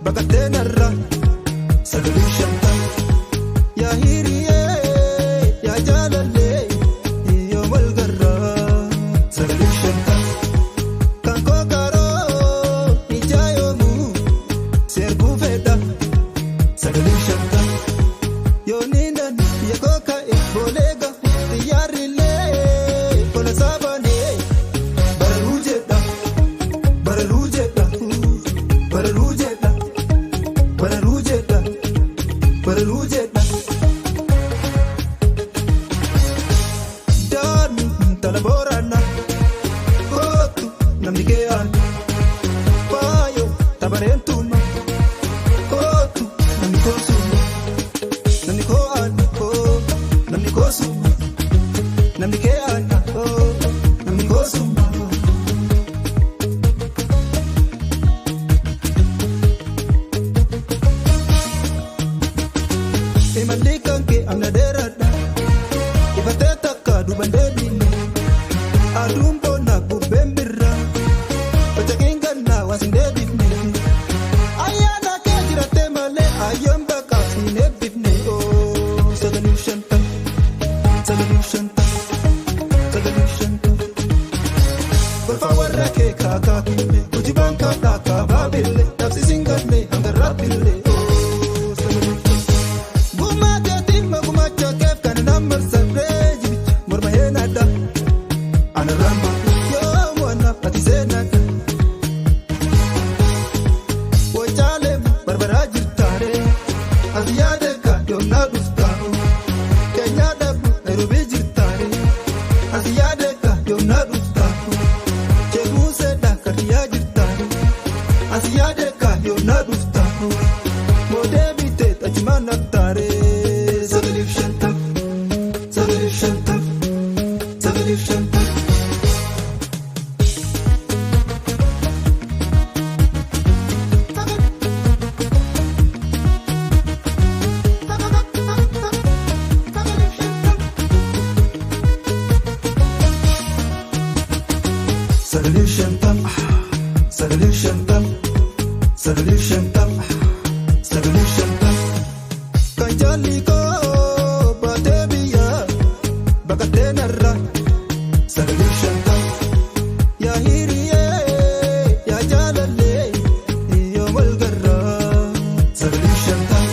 baqateenarra sagalee shantaa yaa hiriyee yaa jaalallee yoo wal garraa sagalee shantaa kan kookaroo ijaa yoomuu seerbuu fedha sagalee shantaa yoo niinan yaa kooka'e booleega xiyyaarrillee kola saabanee bararuu jedha bararuu jedha bararuu jedha bararuu jedha bararuu jedha daanu tala boorana kootu namni keeyaan baayoo tabareentuuma kootu namni koosuma namni koo'aan namni koosuma namni keeyaan namni koosuma. Imalli kanke amna dheeraadha ifatee takka duban deebiine aduun boona bubbeen birraa facaqiin gannaa waasin deebifne ayyaana kee jirattee malee ayyoon baqaaf hin eebbifne sagalee shantaa sagalee shantaa sagalee shantaa golfa warra kee kaakaa kille hojibaan kaadhaa kaabaa bille dhabsisiin galle hangarraa bille. Sagalee shantaa sagalee shantaa sagalee shantaa sagalee shantaa kan jaalli koo baatee biyyaa baqateenarra sagalee shantaa yaa hiriyee yaa jaalallee yoo wal garraa sagalee shantaa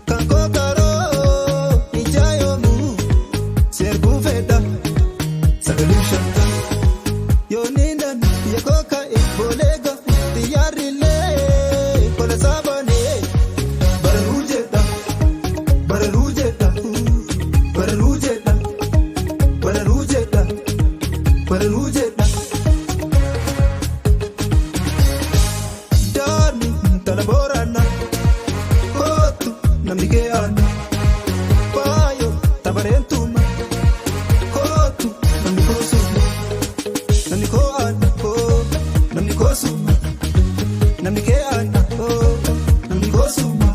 kan kookaroo ijaa yoomuu seerbuu fedha sagalee shantaa. Yoo niinan yaa kooka'e booleega xiyyaarrillee kola saabanee bararuu jedha bararuu jedha bararuu jedha bararuu jedha bararuu jedha daanu tala boorana kootu namni keeyaan baayoo tabareentuuma kootu namni koosuma. Namni koo'aan namni koosuma namni keeyaan namni koosuma.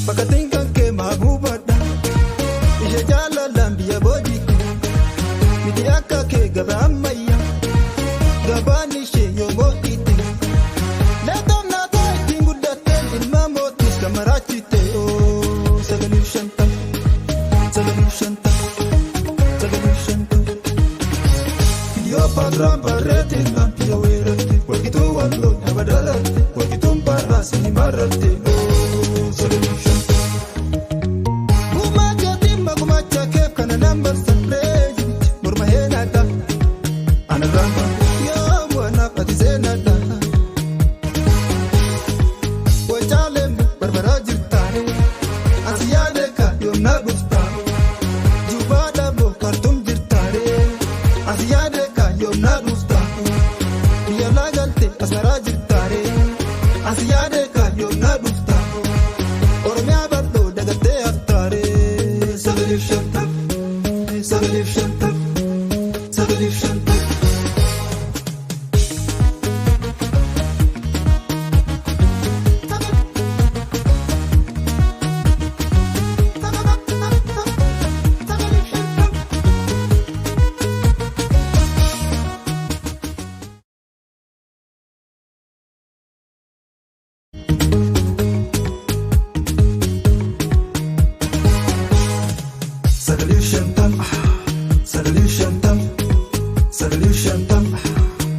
Bakkatiin kan kee maabuubadha ishee jaalalaan biyya boojii miti akka kee gabaa ammayyaa gabaan ishee yoo mootiite leetoon naatoo ittiin guddateen ilmaa mootiis kan maraachite. Sagalee shantaa sagalee shantaa sagalee shantaa yoo paaraan barreetiin lampi yoo weerarte walqituu walloo nama dhalate walqituun barraas ni mararte sagalee shantaa. Gumaa keetiin magumacha keef kana nambarsan reejibichi morma heenaadha anarraan yoo bu'anaaf ati seenaadha wajaaleen barbaraa jirtaane. Asiyaadeka yoomna dhufta jubaadhaaboo kartum jirtaare asiyaadeka yoomna dhufta biyya laa galte asmaraa jirtaare asiyaadeka yoomna dhufta oromiyaa bal'oo dagattee haftaare sagalee shantaa sagalee shantaa sagalee shantaa. revolution.